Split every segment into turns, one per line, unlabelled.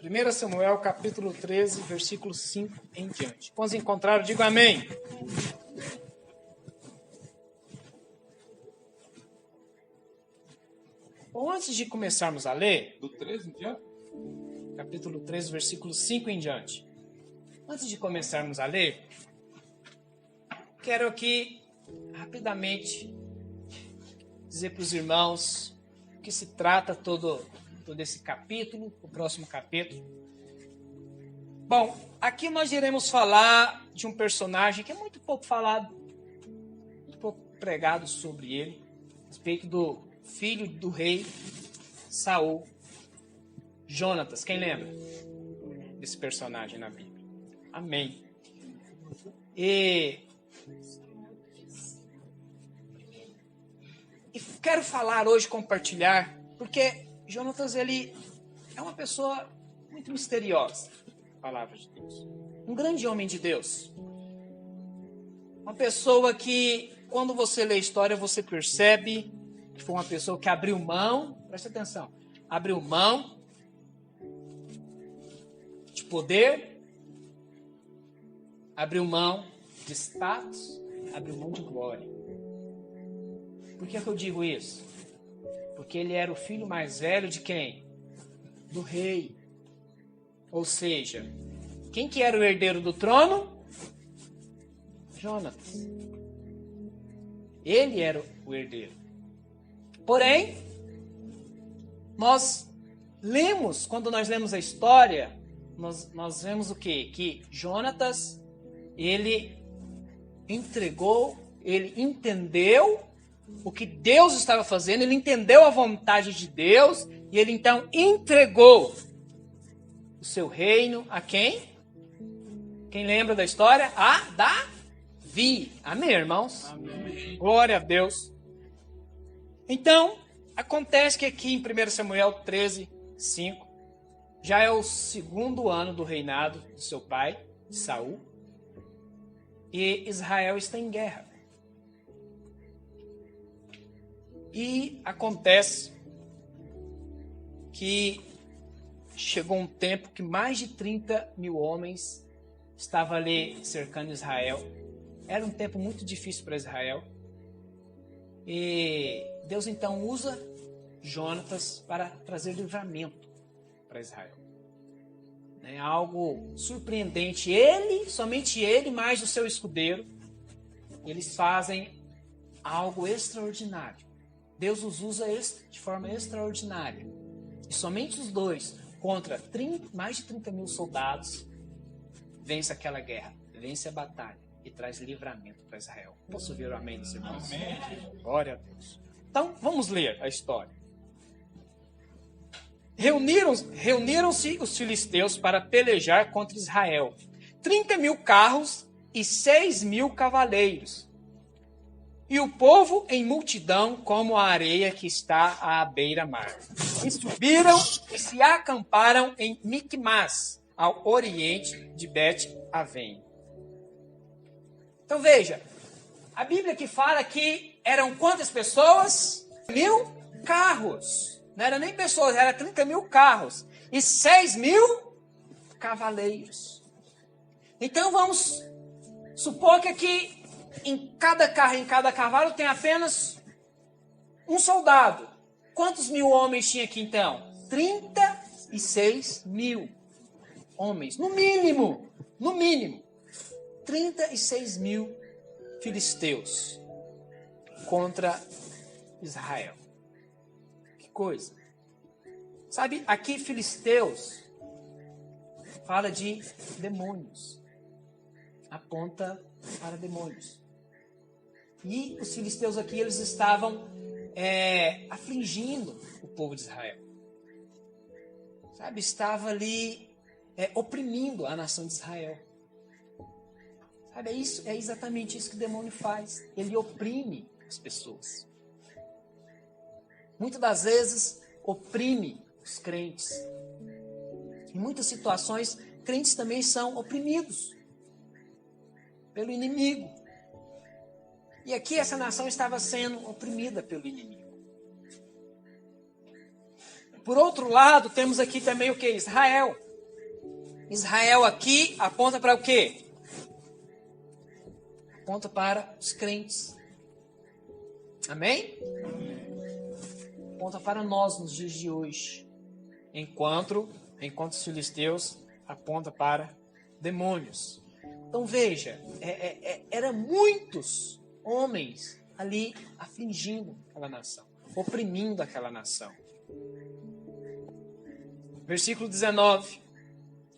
1 Samuel, capítulo 13, versículo 5 em diante. Quando encontraram, digo amém. Bom, antes de começarmos a ler,
Do 13 em diante?
capítulo 13, versículo 5 em diante. Antes de começarmos a ler, quero aqui, rapidamente, dizer para os irmãos o que se trata todo esse capítulo, o próximo capítulo. Bom, aqui nós iremos falar de um personagem que é muito pouco falado, muito pouco pregado sobre ele, a respeito do filho do rei Saul, Jonatas. Quem lembra desse personagem na Bíblia? Amém. E quero falar hoje, compartilhar, porque Jonatas, ele é uma pessoa muito misteriosa, palavra de Deus. Um grande homem de Deus. Uma pessoa que, quando você lê a história, você percebe que foi uma pessoa que abriu mão, presta atenção, abriu mão de poder, abriu mão de status, abriu mão de glória. Por que eu digo isso? Porque ele era o filho mais velho de quem? Do rei. Ou seja, quem que era o herdeiro do trono? Jonatas. Ele era o herdeiro. Porém, quando nós lemos a história, nós vemos o quê? Que Jonatas, ele entendeu o que Deus estava fazendo, ele entendeu a vontade de Deus, e ele então entregou o seu reino a quem? Quem lembra da história? A Davi. Amém, irmãos?
Amém.
Glória a Deus. Então, acontece que aqui em 1 Samuel 13, 5, já é o segundo ano do reinado do seu pai, de Saul, e Israel está em guerra. E acontece que chegou um tempo que mais de 30 mil homens estavam ali cercando Israel. Era um tempo muito difícil para Israel. E Deus então usa Jonatas para trazer livramento para Israel. É algo surpreendente. Somente ele, mais o seu escudeiro, eles fazem algo extraordinário. Deus os usa de forma extraordinária. E somente os dois, contra mais de 30 mil soldados, vence aquela guerra, vence a batalha e traz livramento para Israel. Posso ouvir o amém dos irmãos?
Amém.
Glória a Deus. Então, vamos ler a história. Reuniram-se os filisteus para pelejar contra Israel. 30 mil carros e 6 mil cavaleiros. E o povo em multidão como a areia que está à beira-mar. E subiram e se acamparam em Micmas, ao oriente de Bet-Aven. Então veja, a Bíblia que fala que eram quantas pessoas? 1.000 carros. Não era nem pessoas, era 30 mil carros. E 6 mil cavaleiros. Então vamos supor que aqui em cada carro, em cada cavalo, tem apenas um soldado. Quantos mil homens tinha aqui então? 36 mil homens. No mínimo. 36 mil filisteus contra Israel. Que coisa. Sabe, aqui filisteus fala de demônios. Aponta para demônios. E os filisteus aqui, eles estavam afligindo o povo de Israel. Sabe, estava ali oprimindo a nação de Israel. Sabe, é exatamente isso que o demônio faz. Ele oprime as pessoas. Muitas das vezes, oprime os crentes. Em muitas situações, crentes também são oprimidos pelo inimigo. E aqui essa nação estava sendo oprimida pelo inimigo. Por outro lado, temos aqui também o que? Israel. Israel aqui aponta para o quê? Aponta para os crentes. Amém? Aponta para nós nos dias de hoje. Enquanto os filisteus aponta para demônios. Então veja, eram muitos homens ali afligindo aquela nação, oprimindo aquela nação. Versículo 19.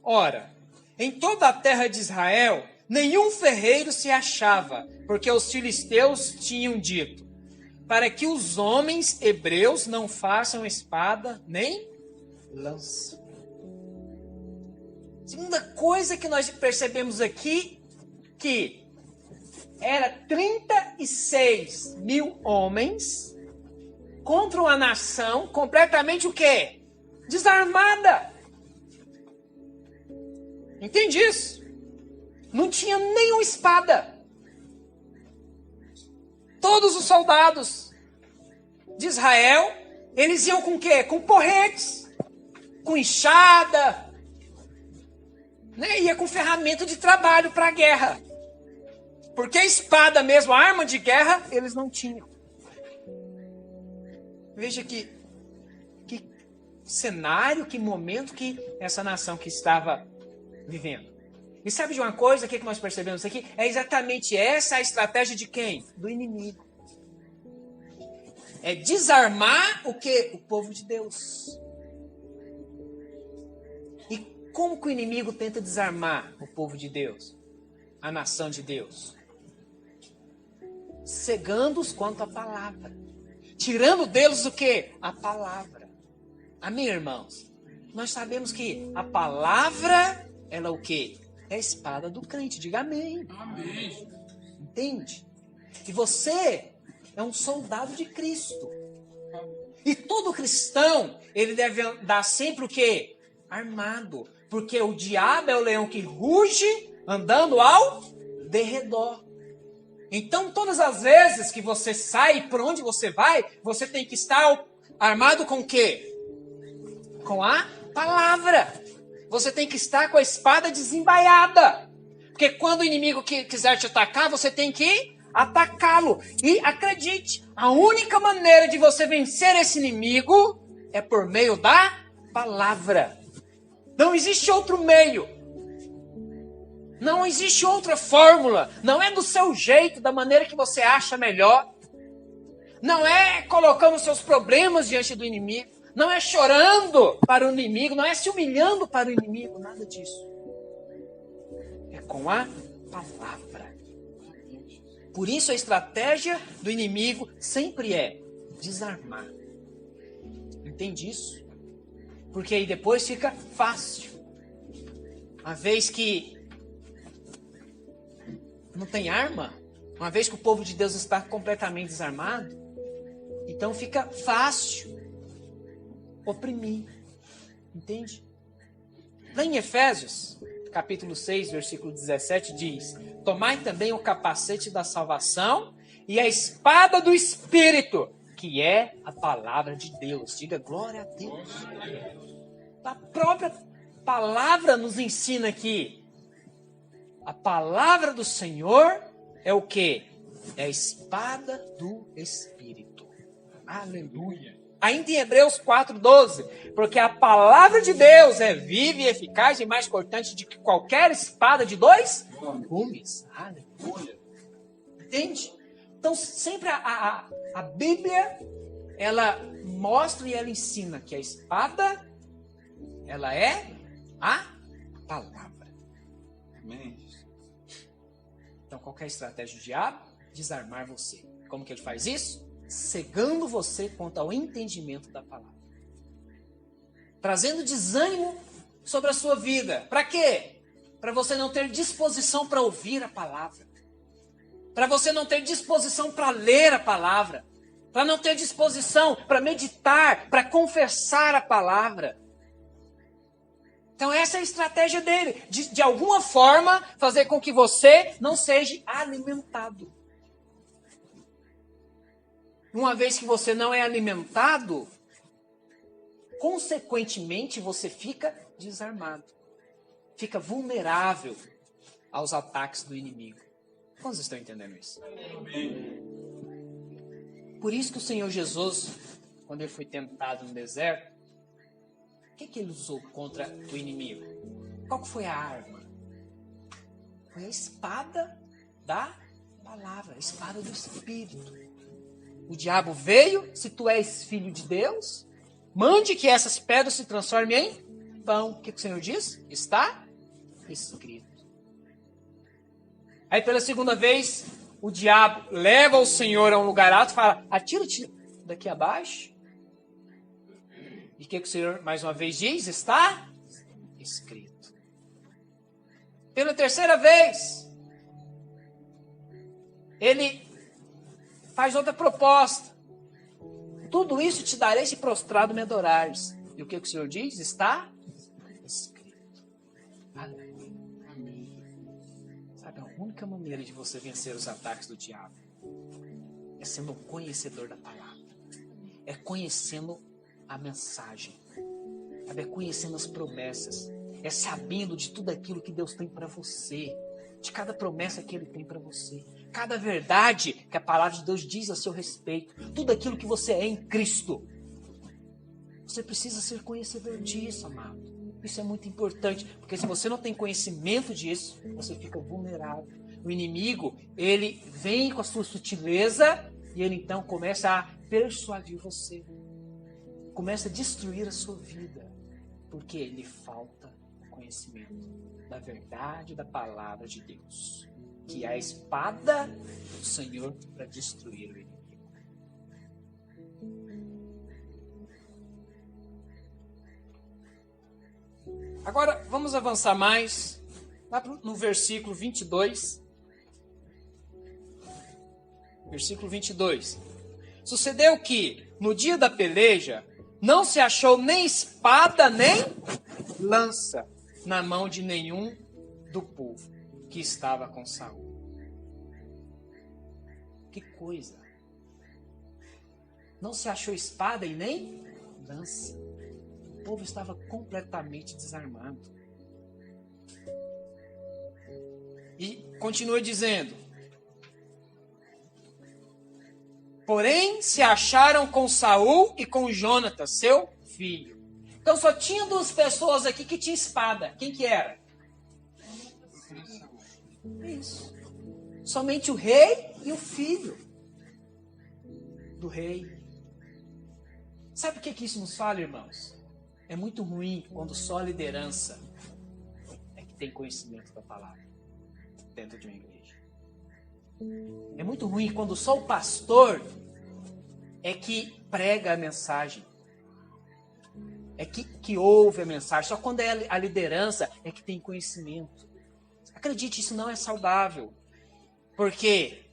Ora, em toda a terra de Israel, nenhum ferreiro se achava, porque os filisteus tinham dito, para que os homens hebreus não façam espada nem lança. Segunda coisa que nós percebemos aqui, que era 36 mil homens contra uma nação completamente o quê? Desarmada. Entende isso? Não tinha nenhuma espada. Todos os soldados de Israel, eles iam com o quê? Com porretes, com enxada, né? Ia com ferramenta de trabalho para a guerra. Porque a espada mesmo, a arma de guerra, eles não tinham. Veja que cenário, que momento que essa nação que estava vivendo. E sabe de uma coisa, o que nós percebemos aqui? É exatamente essa a estratégia de quem? Do inimigo. É desarmar o quê? O povo de Deus. E como que o inimigo tenta desarmar o povo de Deus? A nação de Deus? Cegando-os quanto à palavra. Tirando deles o quê? A palavra. Amém, irmãos? Nós sabemos que a palavra, ela é o quê? É a espada do crente. Diga amém.
Amém.
Entende? E você é um soldado de Cristo. E todo cristão, ele deve andar sempre o quê? Armado. Porque o diabo é o leão que ruge, andando ao derredor. Então, todas as vezes que você sai, por onde você vai, você tem que estar armado com o quê? Com a palavra. Você tem que estar com a espada desembaiada. Porque quando o inimigo quiser te atacar, você tem que atacá-lo. E acredite, a única maneira de você vencer esse inimigo é por meio da palavra. Não existe outro meio. Não existe outra fórmula. Não é do seu jeito, da maneira que você acha melhor. Não é colocando seus problemas diante do inimigo. Não é chorando para o inimigo. Não é se humilhando para o inimigo. Nada disso. É com a palavra. Por isso a estratégia do inimigo sempre é desarmar. Entende isso? Porque aí depois fica fácil. Uma vez que não tem arma, uma vez que o povo de Deus está completamente desarmado, então fica fácil oprimir. Entende? Lá em Efésios, capítulo 6, versículo 17, diz: tomai também o capacete da salvação e a espada do Espírito, que é a palavra de Deus. Diga glória a Deus. A própria palavra nos ensina que a palavra do Senhor é o quê? É a espada do Espírito. Aleluia. Ainda em Hebreus 4:12, porque a palavra de Deus é viva e eficaz e mais cortante do que qualquer espada de dois gumes. Aleluia. Entende? Então sempre a Bíblia, ela mostra e ela ensina que a espada, ela é a palavra.
Amém.
Então, qual que é a estratégia do diabo? Desarmar você. Como que ele faz isso? Cegando você quanto ao entendimento da palavra. Trazendo desânimo sobre a sua vida. Para quê? Para você não ter disposição para ouvir a palavra. Para você não ter disposição para ler a palavra. Para não ter disposição para meditar, para confessar a palavra. Então essa é a estratégia dele, de alguma forma fazer com que você não seja alimentado. Uma vez que você não é alimentado, consequentemente você fica desarmado. fica vulnerável aos ataques do inimigo. Quantos estão entendendo isso? Por isso que o Senhor Jesus, quando ele foi tentado no deserto, o que ele usou contra o inimigo? Qual que foi a arma? Foi a espada da palavra, a espada do Espírito. O diabo veio, se tu és filho de Deus, mande que essas pedras se transformem em pão. O que o Senhor diz? Está escrito. Aí pela segunda vez, o diabo leva o Senhor a um lugar alto e fala, atira-te daqui abaixo. E o que o Senhor mais uma vez diz? Está escrito. Pela terceira vez, ele faz outra proposta. Tudo isso te darei se prostrado me adorares. E o que o Senhor diz? Está escrito. Aleluia. Sabe, a única maneira de você vencer os ataques do diabo é sendo um conhecedor da palavra. É conhecendo a mensagem. Sabe, é conhecendo as promessas. É sabendo de tudo aquilo que Deus tem para você. De cada promessa que Ele tem para você. Cada verdade que a palavra de Deus diz a seu respeito. Tudo aquilo que você é em Cristo. Você precisa ser conhecedor disso, amado. Isso é muito importante. Porque se você não tem conhecimento disso, você fica vulnerável. O inimigo, ele vem com a sua sutileza e ele então começa a persuadir você. Começa a destruir a sua vida. Porque lhe falta conhecimento da verdade da palavra de Deus. Que é a espada do Senhor para destruir o inimigo. Agora, vamos avançar mais. Lá no versículo 22. Versículo 22. Sucedeu que, no dia da peleja, não se achou nem espada, nem lança na mão de nenhum do povo que estava com Saul. Que coisa! Não se achou espada e nem lança. O povo estava completamente desarmado. E continua dizendo: porém se acharam com Saul e com Jonatas, seu filho. Então só tinha duas pessoas aqui que tinham espada. Quem que era? Isso. Somente o rei e o filho do rei. Sabe o que isso nos fala, irmãos? É muito ruim quando só a liderança é que tem conhecimento da palavra dentro de uma igreja. É muito ruim quando só o pastor é que prega a mensagem. É que ouve a mensagem. Só quando é a liderança é que tem conhecimento. Acredite, isso não é saudável. Porque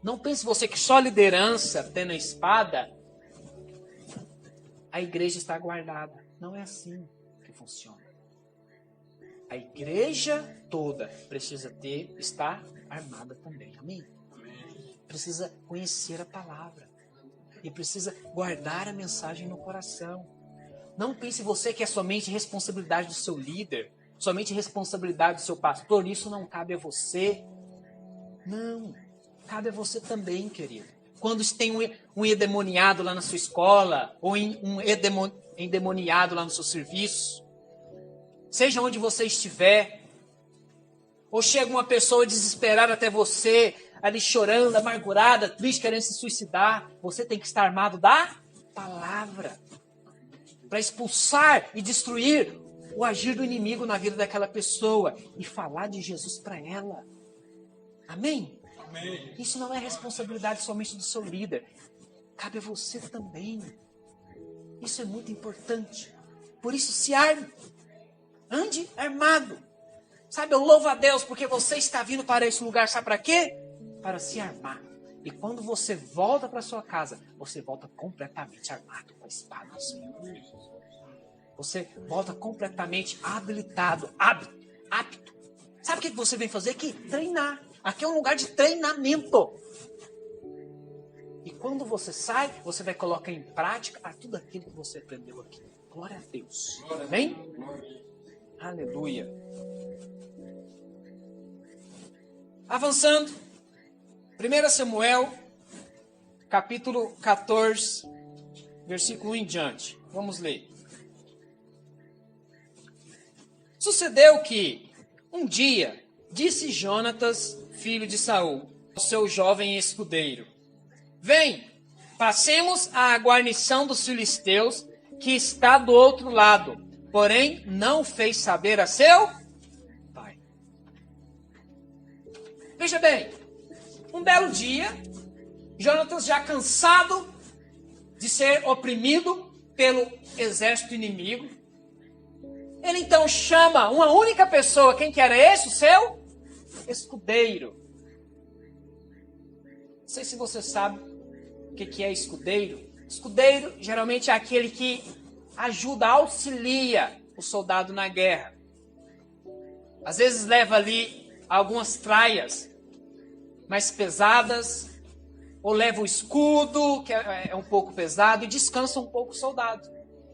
não pense você que só a liderança tendo a espada, a igreja está guardada. Não é assim que funciona. A igreja toda precisa estar armada também. Amém? Precisa conhecer a palavra. E precisa guardar a mensagem no coração. Não pense você que é somente responsabilidade do seu líder, somente responsabilidade do seu pastor. Isso não cabe a você. Não. Cabe a você também, querido. Quando tem um endemoniado lá na sua escola, ou um endemoniado lá no seu serviço, seja onde você estiver, ou chega uma pessoa desesperada até você, ali chorando, amargurada, triste, querendo se suicidar, você tem que estar armado da palavra para expulsar e destruir o agir do inimigo na vida daquela pessoa e falar de Jesus para ela. Amém? Amém? Isso não é responsabilidade somente do seu líder. Cabe a você também. Isso é muito importante. Por isso, se arme. Ande armado. Sabe, eu louvo a Deus porque você está vindo para esse lugar. Sabe para quê? Para se armar. E quando você volta para sua casa, você volta completamente armado com a espada do Senhor. Você volta completamente habilitado, apto. Sabe o que você vem fazer aqui? Treinar. Aqui é um lugar de treinamento. E quando você sai, você vai colocar em prática tudo aquilo que você aprendeu aqui. Glória a Deus. Amém? Aleluia. Avançando. 1 Samuel, capítulo 14, versículo 1 em diante. Vamos ler. Sucedeu que, um dia, disse Jonatas, filho de Saul, ao seu jovem escudeiro: Vem, passemos à guarnição dos filisteus, que está do outro lado. Porém, não fez saber a seu pai. Veja bem, um belo dia, Jonatas, já cansado de ser oprimido pelo exército inimigo, ele então chama uma única pessoa. Quem que era esse? O seu escudeiro. Não sei se você sabe o que é escudeiro. Escudeiro geralmente é aquele que ajuda, auxilia o soldado na guerra. Às vezes leva ali algumas traias mais pesadas, ou leva o escudo, que é um pouco pesado, e descansa um pouco o soldado.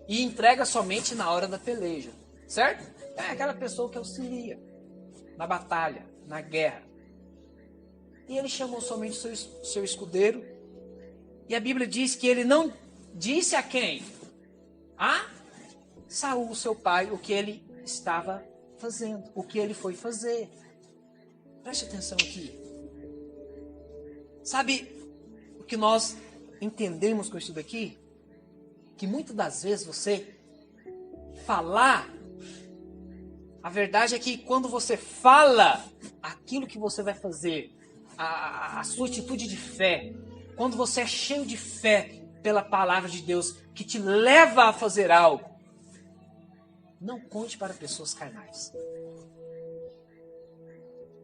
E entrega somente na hora da peleja. Certo? É aquela pessoa que auxilia na batalha, na guerra. E ele chamou somente o seu escudeiro. E a Bíblia diz que ele não disse a quem? A Saul, seu pai, o que ele estava fazendo, o que ele foi fazer. Preste atenção aqui. Sabe o que nós entendemos com isso daqui? Que muitas das vezes você falar, a verdade é que quando você fala aquilo que você vai fazer, a sua atitude de fé, quando você é cheio de fé pela palavra de Deus, que te leva a fazer algo, não conte para pessoas carnais.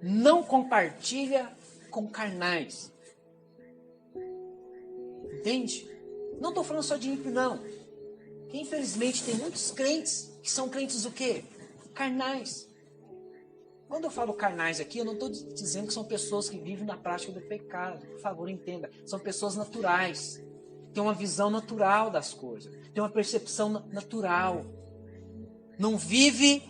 Não compartilha com carnais. Entende? Não estou falando só de ímpio, não. Que infelizmente tem muitos crentes que são crentes o quê? Carnais. Quando eu falo carnais aqui, eu não estou dizendo que são pessoas que vivem na prática do pecado. Por favor, entenda. São pessoas naturais. Têm uma visão natural das coisas. Têm uma percepção natural. Não vive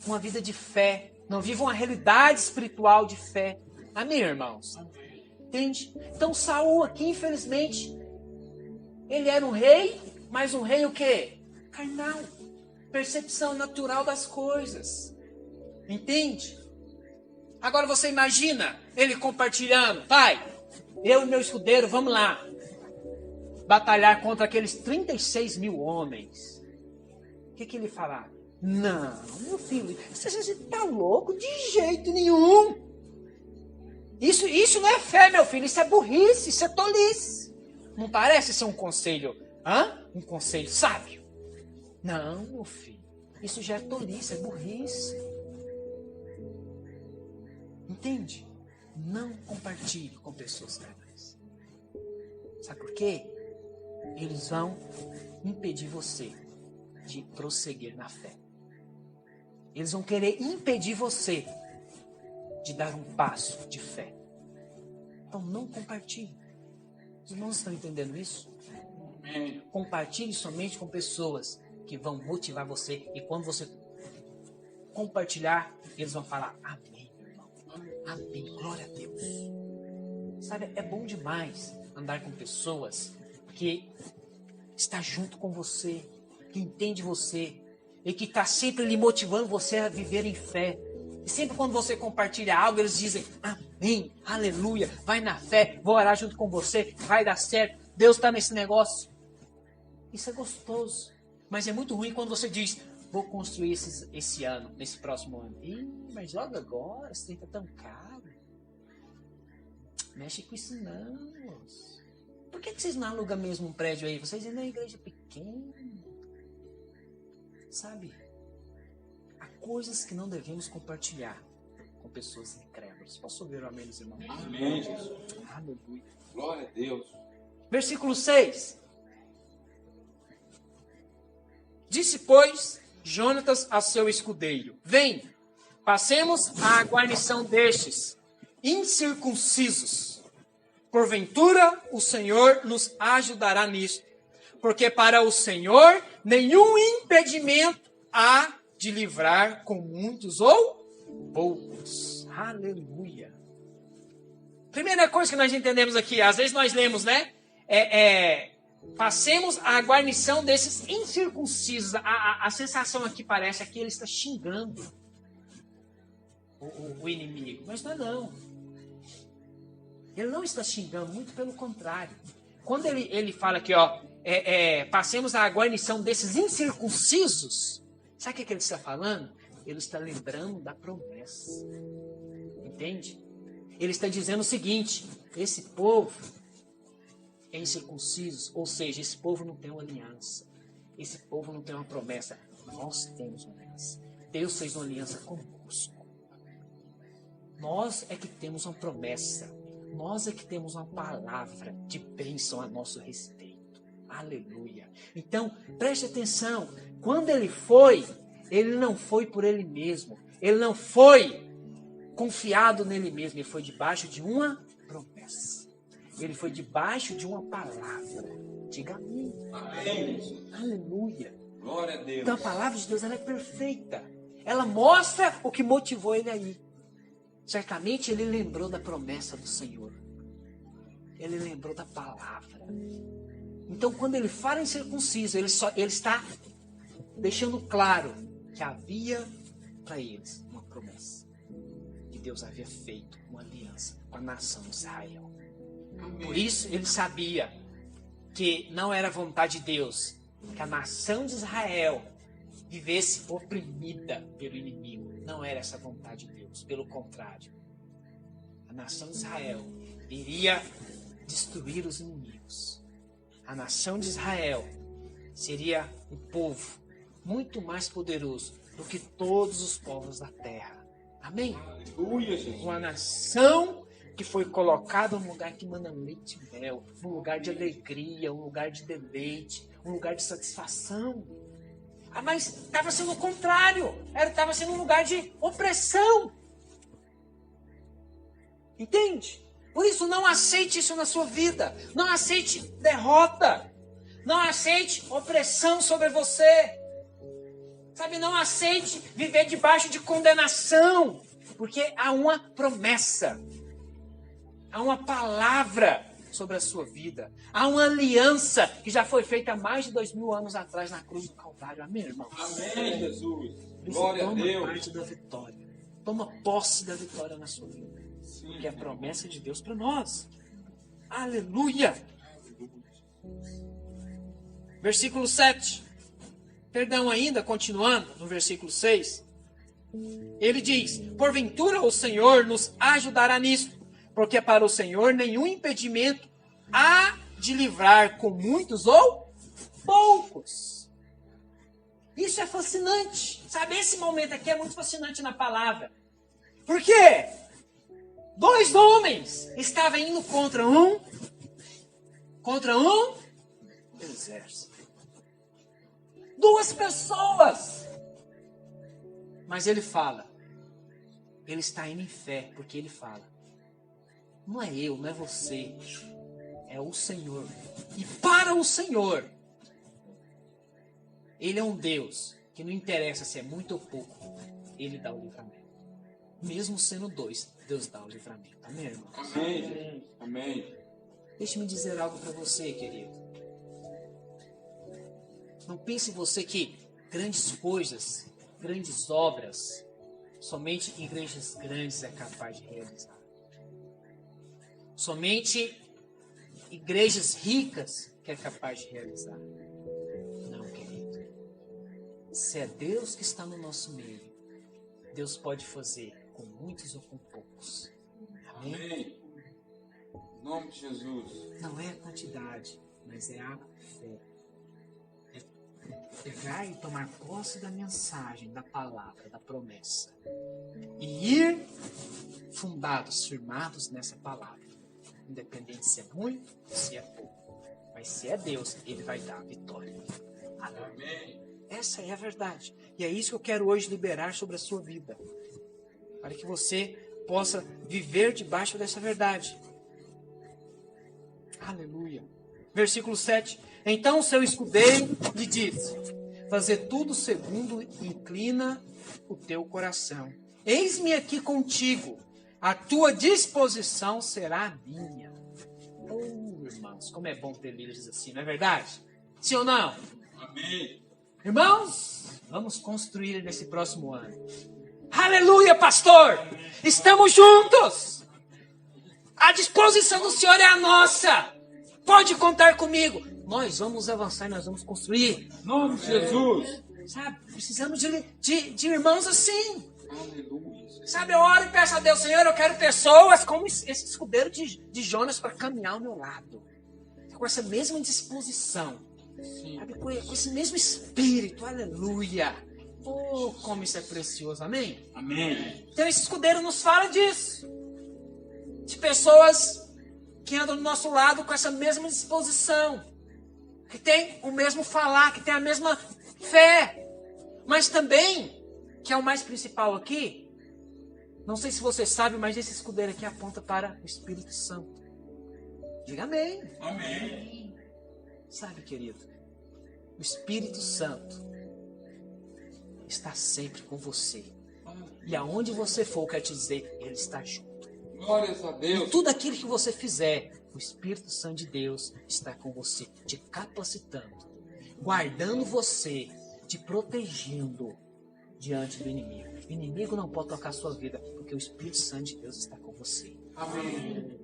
uma vida de fé. Não vive uma realidade espiritual de fé. Amém, irmãos? Entende? Então Saul aqui, infelizmente, ele era um rei, mas um rei o quê? Carnal. Percepção natural das coisas. Entende? Agora você imagina ele compartilhando: pai, eu e meu escudeiro, vamos lá batalhar contra aqueles 36 mil homens. O que ele falar? Não, meu filho, você está louco? De jeito nenhum. Isso não é fé, meu filho. Isso é burrice, isso é tolice. Não parece ser um conselho, um conselho sábio? Não, meu filho. Isso já é tolice, é burrice. Entende? Não compartilhe com pessoas carnais. Sabe por quê? Eles vão impedir você de prosseguir na fé. Eles vão querer impedir você de dar um passo de fé. Então não compartilhe. Os irmãos estão entendendo isso? Compartilhe somente com pessoas que vão motivar você. E quando você compartilhar, eles vão falar: amém, meu irmão. Amém, glória a Deus. Sabe, é bom demais andar com pessoas que está junto com você, que entende você e que está sempre lhe motivando você a viver em fé. E sempre quando você compartilha algo, eles dizem: amém, aleluia, vai na fé, vou orar junto com você, vai dar certo, Deus está nesse negócio. Isso é gostoso, mas é muito ruim quando você diz: vou construir esse ano, nesse próximo ano. Ih, mas logo agora, esse trem está tão caro. Mexe com isso não, moço. Por que vocês não alugam mesmo um prédio aí? Vocês ainda é uma igreja pequena. Sabe? Há coisas que não devemos compartilhar com pessoas incrédulas. Posso ouvir o amém dos irmãos?
Amém, Jesus.
Aleluia.
Glória a Deus.
Versículo 6. Disse, pois, Jonatas a seu escudeiro: vem, passemos à guarnição destes incircuncisos. Porventura o Senhor nos ajudará nisto, porque para o Senhor nenhum impedimento há de livrar com muitos ou poucos. Aleluia. Primeira coisa que nós entendemos aqui, às vezes nós lemos, né? Passemos a guarnição desses incircuncisos. A sensação aqui parece que ele está xingando o inimigo. Mas não. Ele não está xingando, muito pelo contrário. Quando ele fala aqui, passemos a guarnição desses incircuncisos, sabe o que ele está falando? Ele está lembrando da promessa. Entende? Ele está dizendo o seguinte: esse povo é incircunciso, ou seja, esse povo não tem uma aliança. Esse povo não tem uma promessa. Nós temos uma aliança. Deus fez uma aliança conosco. Nós é que temos uma promessa. Nós é que temos uma palavra de bênção a nosso respeito. Aleluia. Então, preste atenção. Quando ele não foi por ele mesmo. Ele não foi confiado nele mesmo. Ele foi debaixo de uma promessa. Ele foi debaixo de uma palavra. Diga amém.
Amém.
Aleluia.
Glória a Deus.
Então a palavra de Deus, ela é perfeita. Ela mostra o que motivou ele aí. Certamente ele lembrou da promessa do Senhor. Ele lembrou da palavra. Então quando ele fala em circunciso, ele está deixando claro que havia para eles uma promessa. Que Deus havia feito uma aliança com a nação de Israel. Por isso ele sabia que não era vontade de Deus que a nação de Israel vivesse oprimida pelo inimigo. Não era essa vontade de Deus. Pelo contrário, a nação de Israel iria destruir os inimigos. A nação de Israel seria um povo muito mais poderoso do que todos os povos da terra. Amém?
Aleluia, Jesus.
Uma nação que foi colocada num lugar que manda leite e mel, um lugar de alegria, um lugar de deleite, um lugar de satisfação. Mas estava sendo o contrário. Estava sendo um lugar de opressão. Entende? Por isso, não aceite isso na sua vida. Não aceite derrota. Não aceite opressão sobre você. Sabe, não aceite viver debaixo de condenação. Porque há uma promessa. Há uma palavra sobre a sua vida. Há uma aliança que já foi feita há mais de 2000 anos atrás na cruz do Calvário. Amém, irmãos?
Amém, Jesus.
Por isso,
Glória a
toma
Deus.
parte da vitória. Toma posse da vitória na sua vida.
Sim.
Porque é a promessa de Deus para nós. Aleluia! Versículo 7. Perdão, ainda, continuando no versículo 6. Ele diz: porventura o Senhor nos ajudará nisto, porque para o Senhor nenhum impedimento há de livrar com muitos ou poucos. Isso é fascinante. Sabe, esse momento aqui é muito fascinante na palavra. Por quê? 2 homens estavam indo contra um exército. 2 pessoas. Mas ele fala. Ele está indo em fé, porque ele fala: não é eu, não é você. É o Senhor. E para o Senhor, Ele é um Deus que não interessa se é muito ou pouco, Ele dá o livramento. Mesmo sendo 2, Deus dá o livramento. Amém, irmão?
Amém. Amém.
Deixe-me dizer algo para você, querido. Não pense você que grandes coisas, grandes obras, somente igrejas grandes é capaz de realizar. Somente igrejas ricas que é capaz de realizar. Não, querido. Se é Deus que está no nosso meio, Deus pode fazer com muitos ou com poucos. Amém?
Amém. Em nome de Jesus.
Não é a quantidade, mas é a fé. É pegar e tomar posse da mensagem, da palavra, da promessa. E ir fundados, firmados nessa palavra. Independente se é muito ou se é pouco. Mas se é Deus, Ele vai dar a vitória.
Amém.
Essa é a verdade. E é isso que eu quero hoje liberar sobre a sua vida. Para que você possa viver debaixo dessa verdade. Aleluia. Versículo 7. Então o seu escudeiro lhe disse: fazer tudo segundo inclina o teu coração. Eis-me aqui contigo, a tua disposição será minha. Oh, irmãos, como é bom ter líderes assim, não é verdade? Sim ou não?
Amém.
Irmãos, vamos construir nesse próximo ano. Aleluia, pastor! Estamos juntos! A disposição do Senhor é a nossa! Pode contar comigo! Nós vamos avançar e nós vamos construir.
Em nome de Jesus.
Sabe, precisamos de irmãos assim.
Aleluia.
Sabe, eu oro e peço a Deus, Senhor, eu quero pessoas como esse escudeiro de Jonas para caminhar ao meu lado. Com essa mesma disposição.
Sim.
Sabe, com esse mesmo espírito. Aleluia. Oh, como isso é precioso. Amém?
Amém.
Então esse escudeiro nos fala disso. De pessoas que andam do nosso lado com essa mesma disposição. Que tem o mesmo falar, que tem a mesma fé. Mas também, que é o mais principal aqui, não sei se você sabe, mas esse escudeiro aqui aponta para o Espírito Santo. Diga amém.
Amém.
Sabe, querido, o Espírito Santo está sempre com você. E aonde você for, eu quero te dizer, Ele está junto.
Glórias a Deus.
Tudo aquilo que você fizer, o Espírito Santo de Deus está com você, te capacitando, guardando você, te protegendo diante do inimigo. O inimigo não pode tocar a sua vida, porque o Espírito Santo de Deus está com você.
Amém.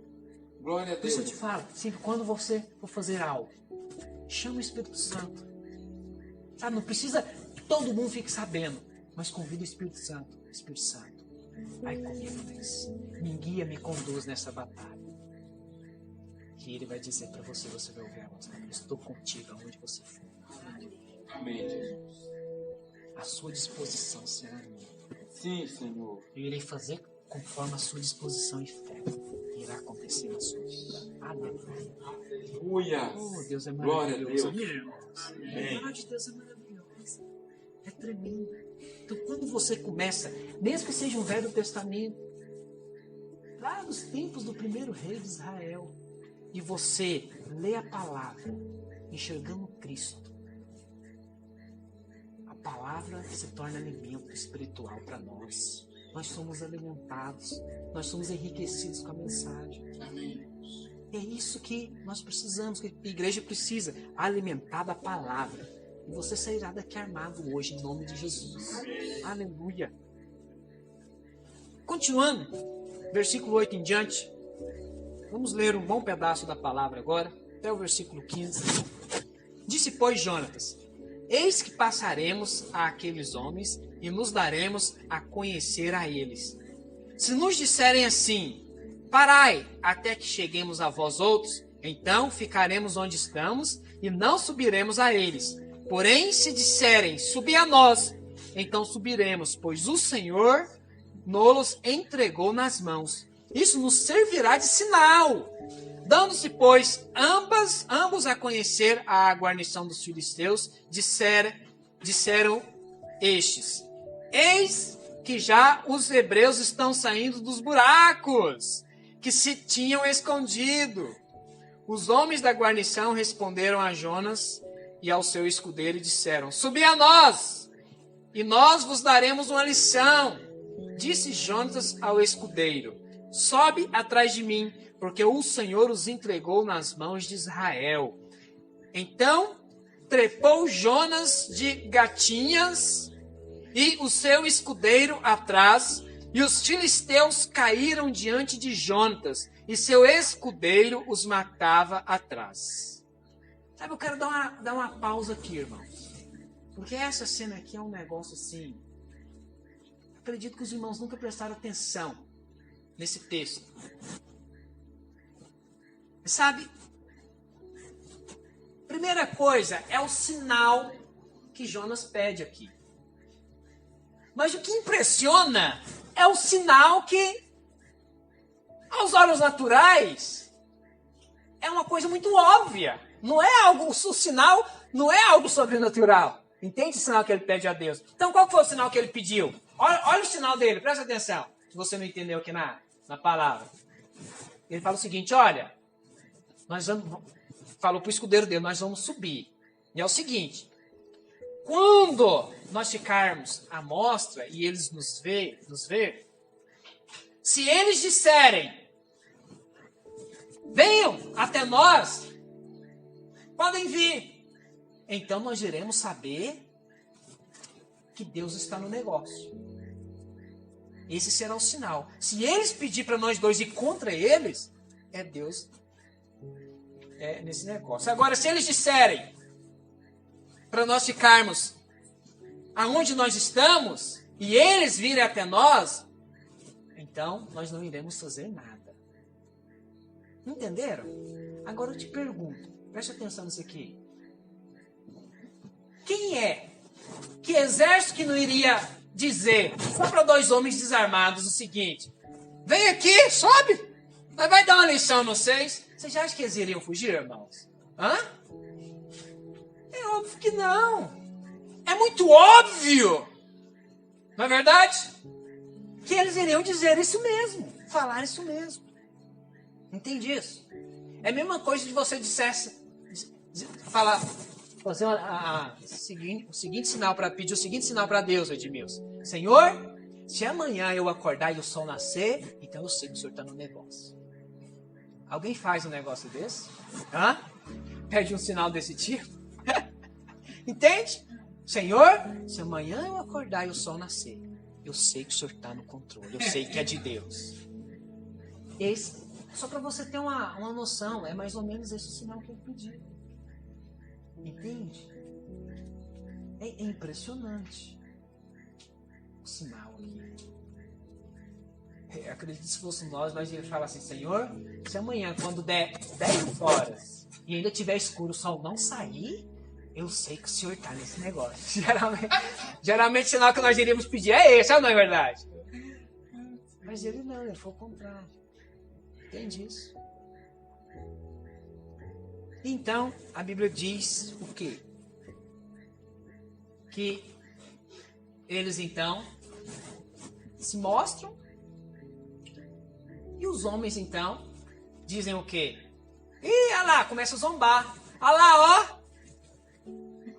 Glória a
Por isso eu
Deus.
te falo, sempre quando você for fazer algo, chama o Espírito Santo. Sabe, não precisa que todo mundo fique sabendo, mas convida o Espírito Santo. Espírito Santo, vai comigo, Deus. Me guia, me conduz nessa batalha. Que Ele vai dizer para você, você vai ouvir a voz dele. Eu estou contigo aonde você for.
Amém, Jesus.
A sua disposição será minha.
Sim, Senhor.
Eu irei fazer conforme a sua disposição e fé. Irá acontecer na sua vida. Aleluia.
Aleluia.
Oh, Deus é
Glória a
maravilhoso.
Deus.
Amém, irmãos?
Amém.
A palavra de Deus é maravilhosa. É tremendo. Então, quando você começa, mesmo que seja um Velho Testamento, lá nos tempos do primeiro rei de Israel, e você lê a palavra, enxergando Cristo, a palavra se torna alimento espiritual para nós. Nós somos alimentados, nós somos enriquecidos com a mensagem.
Amém.
É isso que nós precisamos, que a igreja precisa, alimentar da palavra. E você sairá daqui armado hoje, em nome de Jesus. Aleluia. Continuando, versículo 8 em diante. Vamos ler um bom pedaço da palavra agora, até o versículo 15. Disse, pois, Jonatas, eis que passaremos a aqueles homens e nos daremos a conhecer a eles. Se nos disserem assim, parai até que cheguemos a vós outros, então ficaremos onde estamos e não subiremos a eles. Porém, se disserem, subi a nós, então subiremos, pois o Senhor nos entregou nas mãos. Isso nos servirá de sinal. Dando-se, pois, ambos a conhecer a guarnição dos filisteus, disseram estes, eis que já os hebreus estão saindo dos buracos que se tinham escondido. Os homens da guarnição responderam a Jonas e ao seu escudeiro e disseram, subi a nós, e nós vos daremos uma lição. Disse Jonas ao escudeiro, sobe atrás de mim, porque o Senhor os entregou nas mãos de Israel. Então trepou Jonas de gatinhas e o seu escudeiro atrás, e os filisteus caíram diante de Jonas, e seu escudeiro os matava atrás. Sabe, eu quero dar uma pausa aqui, irmãos. Porque essa cena aqui é um negócio assim. Acredito que os irmãos nunca prestaram atenção nesse texto. Sabe, primeira coisa é o sinal que Jonas pede aqui. Mas o que impressiona é o sinal que, aos olhos naturais, é uma coisa muito óbvia. Não é algo, o sinal não é algo sobrenatural. Entende o sinal que ele pede a Deus? Então qual foi o sinal que ele pediu? Olha o sinal dele, presta atenção. Se você não entendeu aqui na palavra. Ele fala o seguinte, olha, falou para o escudeiro dele, nós vamos subir. E é o seguinte, quando nós ficarmos à mostra e eles nos ver, se eles disserem, venham até nós, podem vir, então nós iremos saber que Deus está no negócio. Esse será o sinal. Se eles pedirem para nós dois ir contra eles, é Deus nesse negócio. Agora, se eles disserem para nós ficarmos aonde nós estamos e eles virem até nós, então nós não iremos fazer nada. Entenderam? Agora eu te pergunto, preste atenção nisso aqui. Quem é? Que exército que não iria dizer só para dois homens desarmados o seguinte: vem aqui, sobe, nós vai dar uma lição a vocês. Vocês já acham que eles iriam fugir, irmãos? Hã? É óbvio que não. É muito óbvio, não é verdade? Que eles iriam dizer isso mesmo, falar isso mesmo. Entende isso? É a mesma coisa de você dissesse, fazer o seguinte sinal para pedir o seguinte sinal para Deus, Edmilson. Senhor, se amanhã eu acordar e o sol nascer, então eu sei que o Senhor está no negócio. Alguém faz um negócio desse? Hã? Pede um sinal desse tipo? Entende? Senhor, se amanhã eu acordar e o sol nascer, eu sei que o Senhor está no controle, eu sei que é de Deus. Esse, só para você ter uma noção, é mais ou menos esse o sinal que eu pedi. Entende? É impressionante o sinal aqui. Eu acredito que se fosse nós iríamos falar assim: Senhor, se amanhã, quando der 10 horas e ainda tiver escuro, o sol não sair, eu sei que o Senhor está nesse negócio. Geralmente o sinal que nós iríamos pedir é esse, não é verdade? Mas ele não, ele foi o contrário. Entende isso? Então, a Bíblia diz o quê? Que eles então se mostram e os homens então dizem o quê? Ih, olha lá, começa a zombar. Olha lá, ó.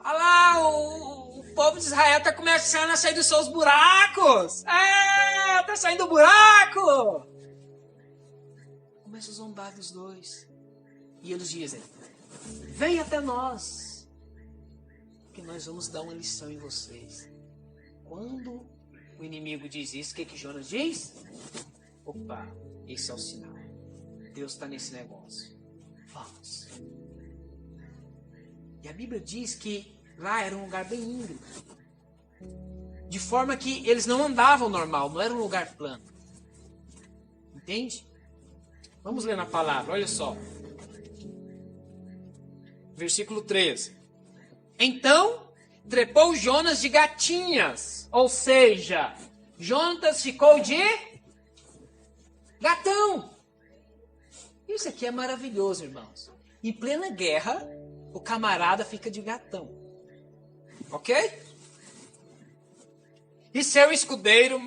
Olha lá, o povo de Israel está começando a sair dos seus buracos. Está saindo do buraco. Começa a zombar dos dois. E eles dizem: vem até nós, que nós vamos dar uma lição em vocês. Quando o inimigo diz isso, o que Jonas diz? Opa, esse é o sinal. Deus está nesse negócio. Vamos. E a Bíblia diz que lá era um lugar bem íngreme. De forma que eles não andavam normal, não era um lugar plano. Entende? Vamos ler na palavra, olha só. Versículo 13. Então, trepou Jonas de gatinhas. Ou seja, Jonas ficou de gatão. Isso aqui é maravilhoso, irmãos. Em plena guerra, o camarada fica de gatão. Ok? E seu escudeiro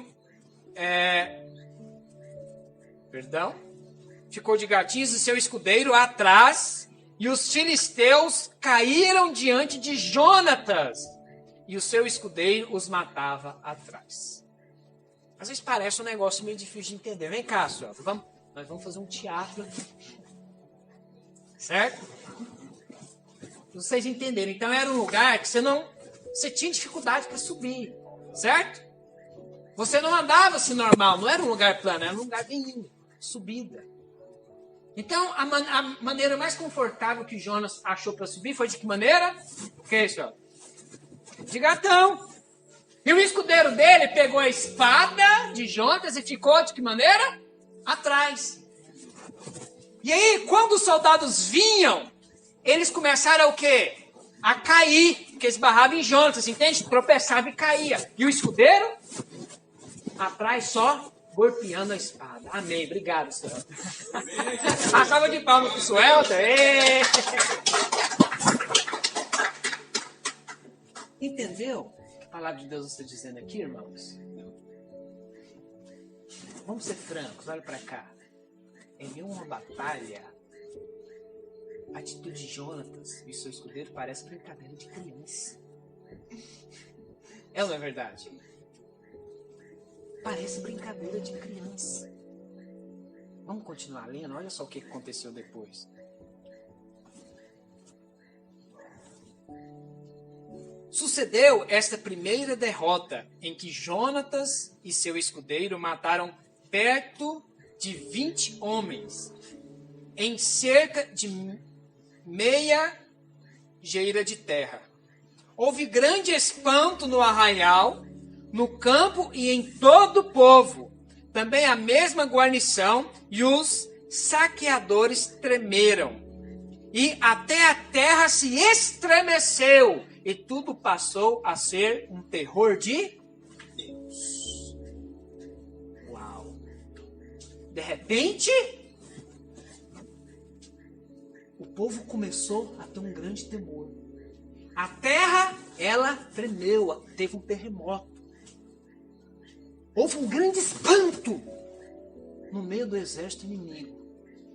ficou de gatinhos e seu escudeiro atrás, e os filisteus caíram diante de Jonatas, e o seu escudeiro os matava atrás. Às vezes parece um negócio meio difícil de entender. Vem cá, senhor, nós vamos fazer um teatro aqui. Certo? Pra vocês entenderem. Então era um lugar que você tinha dificuldade para subir. Certo? Você não andava assim normal, não era um lugar plano, era um lugar bem subida. Então, a maneira mais confortável que Jonas achou para subir foi de que maneira? O que é isso? Ó? De gatão. E o escudeiro dele pegou a espada de Jonas e ficou de que maneira? Atrás. E aí, quando os soldados vinham, eles começaram a o quê? A cair, porque esbarravam em Jonas, entende? Tropeçava e caía. E o escudeiro? Atrás só, golpeando a espada. Amém. Obrigado, senhor. A salva de palmas para o Suelta. Entendeu o que a palavra de Deus está dizendo aqui, irmãos? Vamos ser francos, olha para cá. Em meio a uma batalha, a atitude de Jonatas e seu escudeiro parece brincadeira de criança. É ou não é verdade? Parece brincadeira de criança. Vamos continuar lendo? Olha só o que aconteceu depois. Sucedeu esta primeira derrota, em que Jonatas e seu escudeiro mataram perto de 20 homens, em cerca de meia geira de terra. Houve grande espanto no arraial, no campo e em todo o povo. Também a mesma guarnição e os saqueadores tremeram. E até a terra se estremeceu. E tudo passou a ser um terror de Deus. Uau! De repente, o povo começou a ter um grande temor. A terra, ela tremeu, teve um terremoto. Houve um grande espanto no meio do exército inimigo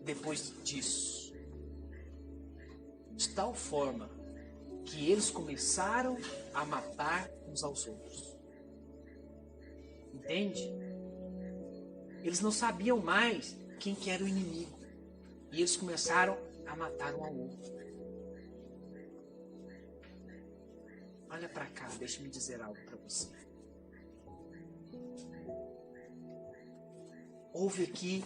depois disso. De tal forma que eles começaram a matar uns aos outros. Entende? Eles não sabiam mais quem que era o inimigo. E eles começaram a matar um ao outro. Olha para cá, deixa-me dizer algo para você. Houve aqui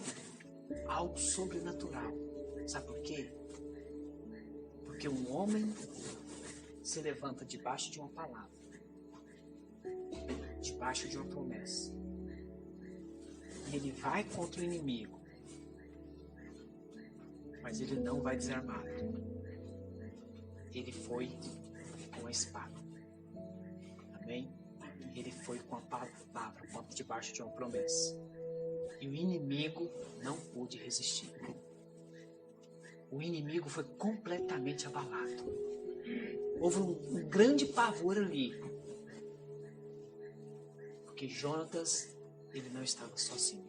algo sobrenatural. Sabe por quê? Porque um homem se levanta debaixo de uma palavra, debaixo de uma promessa. E ele vai contra o inimigo. Mas ele não vai desarmado. Ele foi com a espada. Amém? Ele foi com a palavra, debaixo de uma promessa. E o inimigo não pôde resistir. O inimigo foi completamente abalado. Houve um grande pavor ali. Porque Jonatas, ele não estava sozinho.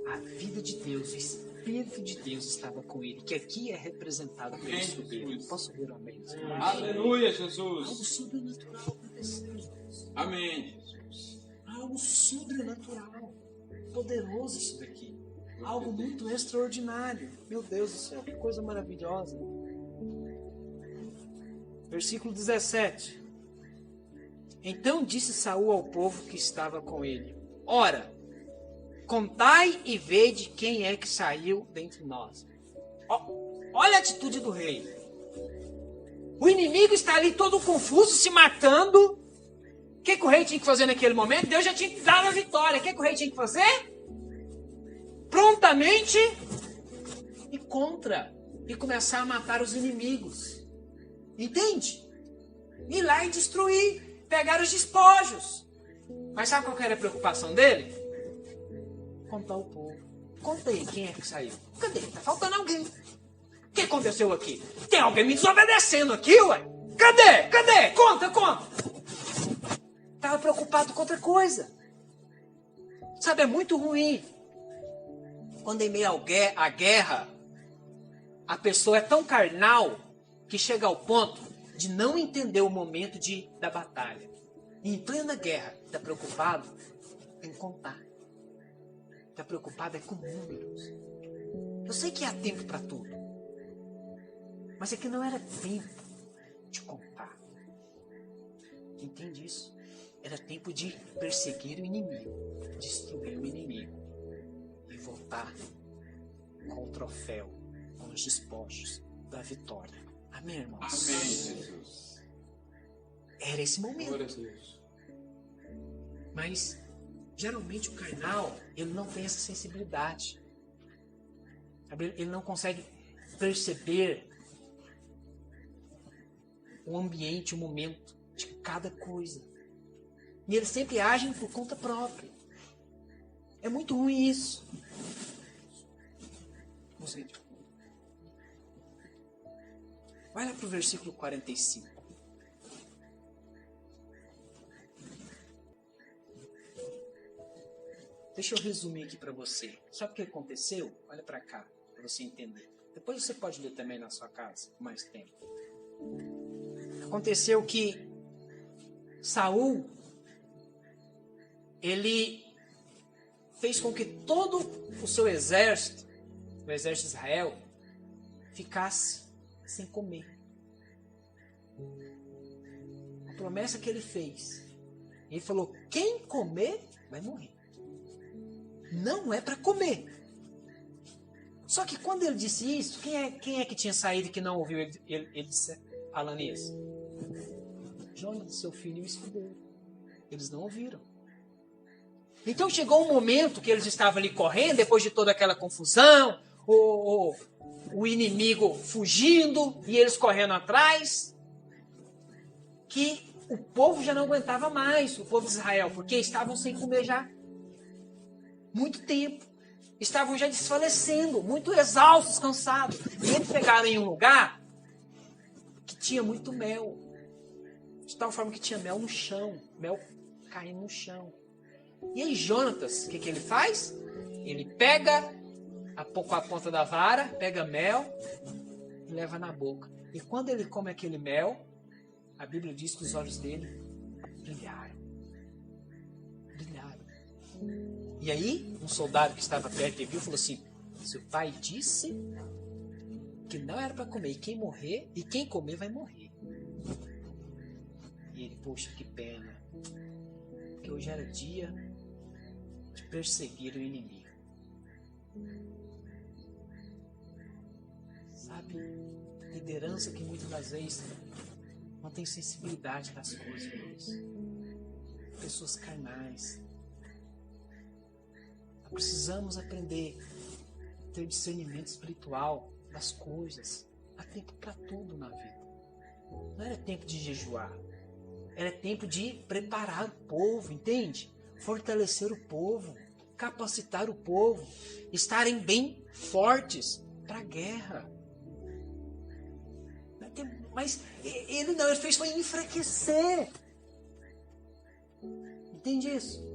A vida de Deus, o Espírito de Deus estava com ele, que aqui é representado pelo escudeiro. Posso ver o amém?
Aleluia, Jesus.
Algo sobrenatural aconteceu.
Amém, Jesus.
Algo sobrenatural. Poderoso isso daqui. Algo muito extraordinário. Meu Deus do céu, que coisa maravilhosa. Versículo 17. Então disse Saul ao povo que estava com ele: Ora, contai e vede quem é que saiu dentre nós. Olha a atitude do rei. O inimigo está ali todo confuso, se matando. O que o rei tinha que fazer naquele momento? Deus já tinha que dar a vitória. O que o rei tinha que fazer? Prontamente e contra. E começar a matar os inimigos. Entende? Ir lá e destruir. Pegar os despojos. Mas sabe qual era a preocupação dele? Contar o povo. Conta aí quem é que saiu. Cadê? Tá faltando alguém. O que aconteceu aqui? Tem alguém me desobedecendo aqui, ué? Cadê? Cadê? Conta. Estava preocupado com outra coisa. Sabe, é muito ruim. Quando em meio à guerra, a pessoa é tão carnal que chega ao ponto de não entender o momento da batalha. E em plena guerra, está preocupado em contar. Está preocupado com números. Eu sei que há tempo para tudo. Mas é que não era tempo de contar. Entende isso? Era tempo de perseguir o inimigo, destruir o inimigo e voltar com o troféu, com os despojos da vitória. Amém, irmãos?
Amém, Jesus.
Era esse momento.
Glória a Deus.
Mas, geralmente, o carnal, ele não tem essa sensibilidade. Ele não consegue perceber o ambiente, o momento de cada coisa. E eles sempre agem por conta própria. É muito ruim isso. Vamos ver. Vai lá para o versículo 45. Deixa eu resumir aqui para você. Sabe o que aconteceu? Olha para cá, para você entender. Depois você pode ler também na sua casa, com mais tempo. Aconteceu que Saul, ele fez com que todo o seu exército, o exército de Israel, ficasse sem comer. A promessa que ele fez. Ele falou, quem comer vai morrer. Não é para comer. Só que quando ele disse isso, quem é que tinha saído e que não ouviu ele falando isso? Jonas, seu filho e o escudeiro. Eles não ouviram. Então chegou um momento que eles estavam ali correndo, depois de toda aquela confusão, o inimigo fugindo e eles correndo atrás, que o povo já não aguentava mais, o povo de Israel, porque estavam sem comer já muito tempo. Estavam já desfalecendo, muito exaustos, cansados. E eles pegaram em um lugar que tinha muito mel. De tal forma que tinha mel no chão, mel caindo no chão. E aí Jonatas, o que ele faz? Ele pega com a ponta da vara, pega mel e leva na boca. E quando ele come aquele mel, a Bíblia diz que os olhos dele brilharam. Brilharam. E aí, um soldado que estava perto e viu, falou assim, seu pai disse que não era para comer, e quem comer vai morrer. E ele, poxa, que pena, porque hoje era dia de perseguir o inimigo. Sabe, liderança que muitas das vezes não tem sensibilidade das coisas, irmãos. Pessoas carnais. Precisamos aprender a ter discernimento espiritual das coisas. Há tempo para tudo na vida. Não era tempo de jejuar. Era tempo de preparar o povo, entende? Fortalecer o povo, capacitar o povo, estarem bem fortes para a guerra. Mas ele fez foi enfraquecer. Entende isso?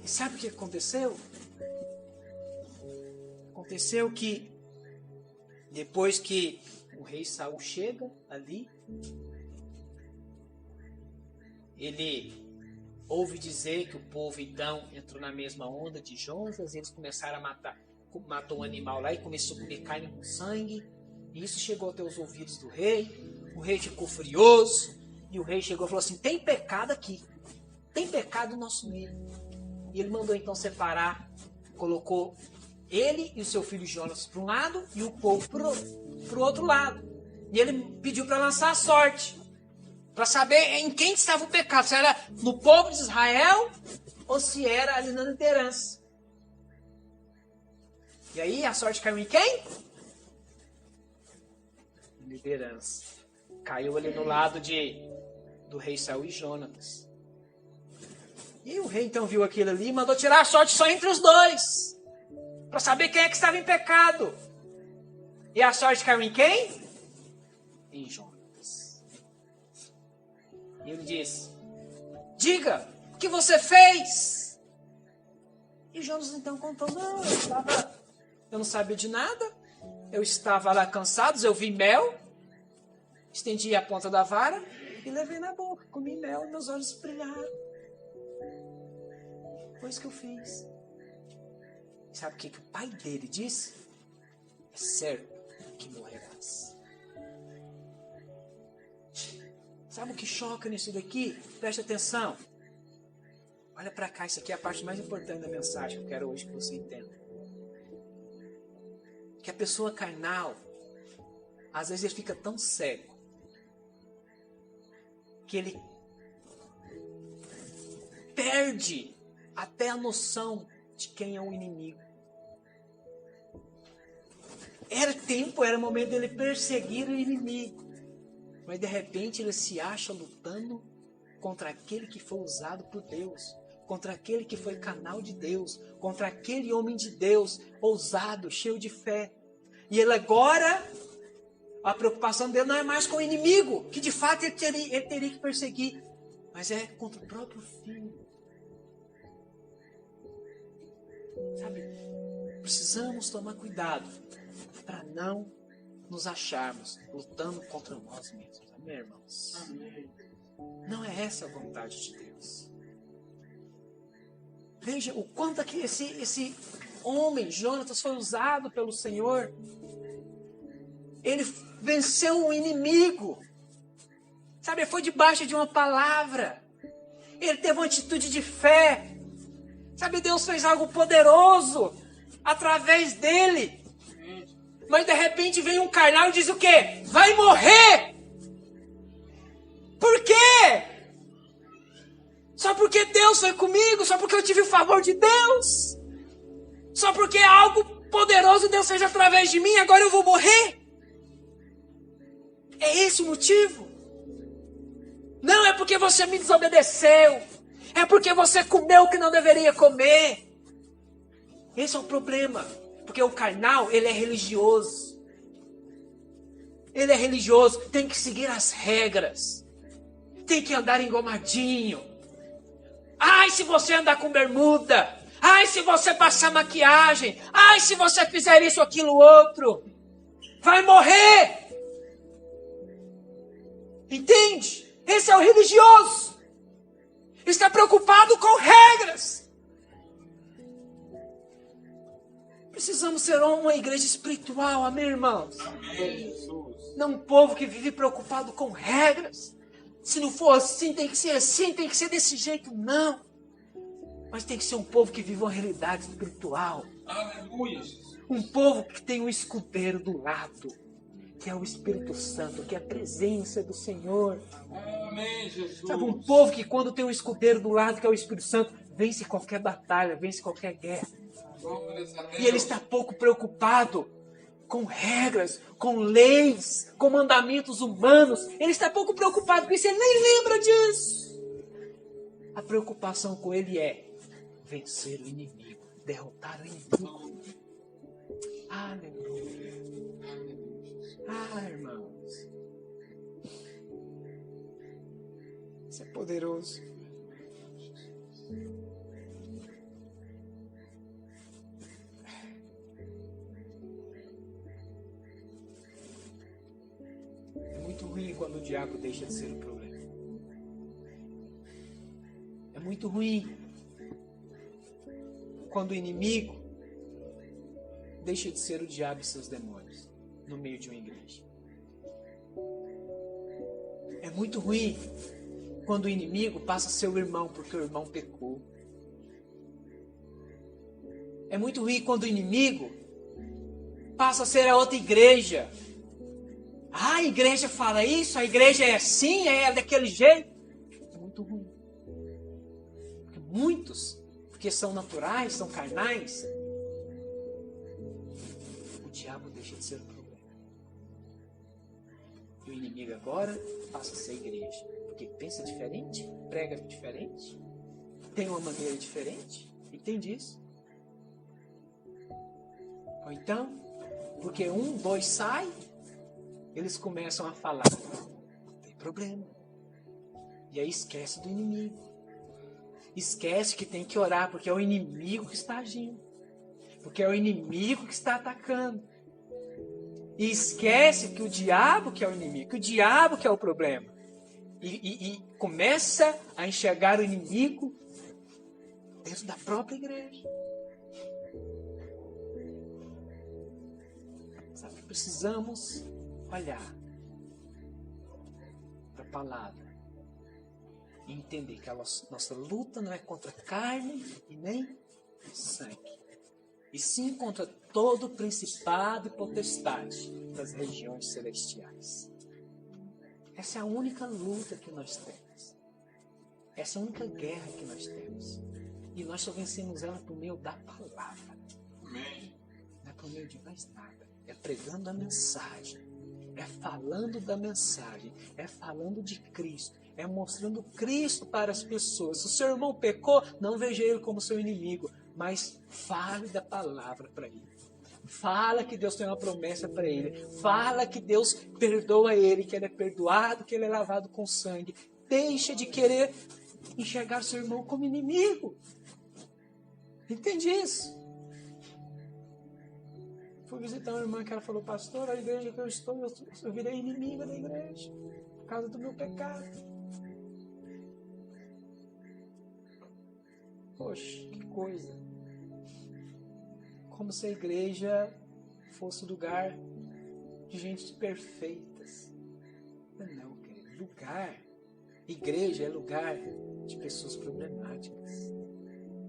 E sabe o que aconteceu? Aconteceu que depois que o rei Saul chega ali, ele ouve dizer que o povo então entrou na mesma onda de Jonas, eles começaram a matou um animal lá e começou a comer carne com sangue, e isso chegou até os ouvidos do rei. O rei ficou furioso, e o rei chegou e falou assim, tem pecado aqui, tem pecado no nosso meio. E ele mandou então separar, colocou ele e o seu filho Jonas para um lado e o povo para o outro lado. E ele pediu para lançar a sorte, para saber em quem estava o pecado, se era no povo de Israel ou se era ali na liderança. E aí a sorte caiu em quem? Liderança. Caiu ali no lado do rei Saul e Jonatas. E o rei então viu aquilo ali e mandou tirar a sorte só entre os dois, para saber quem é que estava em pecado. E a sorte caiu em quem? Em Jonatas. E ele disse, diga, o que você fez? E Jonas então contou, não, eu não sabia de nada, eu estava lá cansado, eu vi mel, estendi a ponta da vara e levei na boca, comi mel e meus olhos brilharam. Foi isso que eu fiz. Sabe o que o pai dele disse? É certo que morrerás. Sabe o que choca nisso daqui? Preste atenção. Olha para cá, isso aqui é a parte mais importante da mensagem que eu quero hoje que você entenda. Que a pessoa carnal, às vezes ele fica tão cego, que ele perde até a noção de quem é o inimigo. Era momento dele perseguir o inimigo. Mas de repente ele se acha lutando contra aquele que foi usado por Deus, contra aquele que foi canal de Deus, contra aquele homem de Deus, ousado, cheio de fé. E ele agora, a preocupação dele não é mais com o inimigo, que de fato ele teria que perseguir, mas é contra o próprio filho. Sabe, precisamos tomar cuidado para não nos acharmos lutando contra nós mesmos. Amém, irmãos?
Amém.
Não é essa a vontade de Deus. Veja o quanto que esse homem, Jonatas, foi usado pelo Senhor. Ele venceu o inimigo. Sabe, foi debaixo de uma palavra. Ele teve uma atitude de fé. Sabe, Deus fez algo poderoso através dele. Mas de repente vem um carnal e diz o quê? Vai morrer! Por quê? Só porque Deus foi comigo? Só porque eu tive o favor de Deus? Só porque algo poderoso Deus fez através de mim, agora eu vou morrer? É esse o motivo? Não é porque você me desobedeceu. É porque você comeu o que não deveria comer. Esse é o problema. Porque o carnal, ele é religioso. Ele é religioso. Tem que seguir as regras. Tem que andar engomadinho. Ai, se você andar com bermuda. Ai, se você passar maquiagem. Ai, se você fizer isso, aquilo, outro. Vai morrer. Entende? Esse é o religioso. Está preocupado com regras. Precisamos ser uma igreja espiritual, amém, irmãos?
Amém, Jesus.
Não um povo que vive preocupado com regras. Se não for assim, tem que ser assim, tem que ser desse jeito, não. Mas tem que ser um povo que vive uma realidade espiritual.
Aleluia, Jesus.
Um povo que tem um escudeiro do lado, que é o Espírito Santo, que é a presença do Senhor.
Amém, Jesus.
Sabe, um povo que quando tem um escudeiro do lado, que é o Espírito Santo, vence qualquer batalha, vence qualquer guerra.
Glórias a Deus.
E ele está pouco preocupado com regras, com leis, com mandamentos humanos. Ele está pouco preocupado com isso, ele nem lembra disso. A preocupação com ele é vencer o inimigo, derrotar o inimigo. Aleluia. Irmãos. Isso é poderoso. É muito ruim quando o diabo deixa de ser o problema. É muito ruim quando o inimigo deixa de ser o diabo e seus demônios no meio de uma igreja. É muito ruim quando o inimigo passa a ser o irmão porque o irmão pecou. É muito ruim quando o inimigo passa a ser a outra igreja. A igreja fala isso, a igreja é assim, é daquele jeito. É muito ruim. Porque muitos, porque são naturais, são carnais, o diabo deixa de ser o problema. E o inimigo agora passa a ser igreja. Porque pensa diferente, prega diferente, tem uma maneira diferente. Entende isso? Ou então, porque 1, 2 sai, eles começam a falar. Não tem problema. E aí esquece do inimigo. Esquece que tem que orar, porque é o inimigo que está agindo. Porque é o inimigo que está atacando. E esquece que o diabo que é o inimigo, que o diabo que é o problema. E começa a enxergar o inimigo dentro da própria igreja. Sabe, precisamos olhar para a palavra e entender que a nossa luta não é contra carne e nem sangue, e sim contra todo principado e potestade das regiões celestiais. Essa é a única luta que nós temos. Essa é a única guerra que nós temos. E nós só vencemos ela por meio da palavra.
Amém.
Não é por meio de mais nada. É pregando a mensagem. É falando da mensagem. É falando de Cristo. É mostrando Cristo para as pessoas. Se o seu irmão pecou, não veja ele como seu inimigo. Mas fale da palavra para ele. Fala que Deus tem uma promessa para ele. Fala que Deus perdoa ele, que ele é perdoado, que ele é lavado com sangue. Deixa de querer enxergar seu irmão como inimigo. Entende isso? Fui visitar uma irmã que ela falou, pastor, a igreja que eu estou, eu virei inimiga da igreja por causa do meu pecado. Poxa, que coisa. Como se a igreja fosse lugar de gente perfeitas. Não, querido. Igreja é lugar de pessoas problemáticas.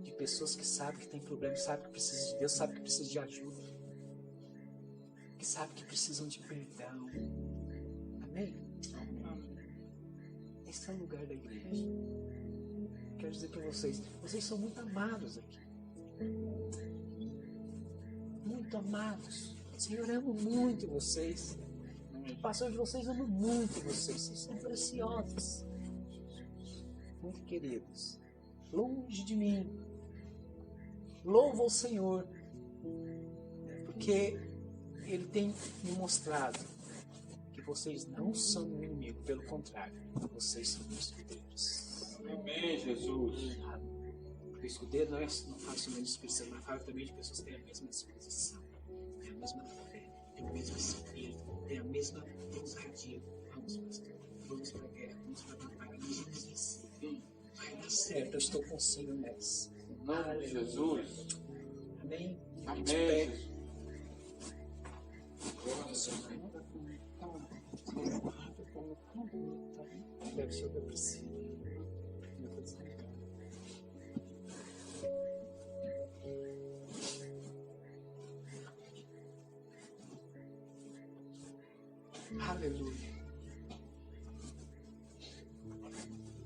De pessoas que sabem que tem problema, sabem que precisam de Deus, sabem que precisam de ajuda. Que sabem que precisam de perdão. Amém? Esse é o lugar da igreja. Quero dizer para vocês, vocês são muito amados aqui. Muito amados. O Senhor ama muito vocês. O pastor de vocês ama muito vocês. Vocês são preciosos. Muito queridos. Longe de mim. Louvo ao Senhor. Porque Ele tem me mostrado que vocês não são meu inimigo. Pelo contrário, vocês são meus escudeiros.
Amém, Jesus.
Porque o escudeiro não fala somente de disposição, mas fala também de pessoas que têm a mesma disposição, têm a mesma fé, têm o mesmo espírito, têm a mesma ousadia. Vamos, pastor, vamos para a guerra, vamos para a batalha, vamos vencer. Vai dar certo, eu estou consigo nessa.
Em nome de Jesus.
Amém?
Amém, Jesus.
Deve ser o que eu preciso. Aleluia.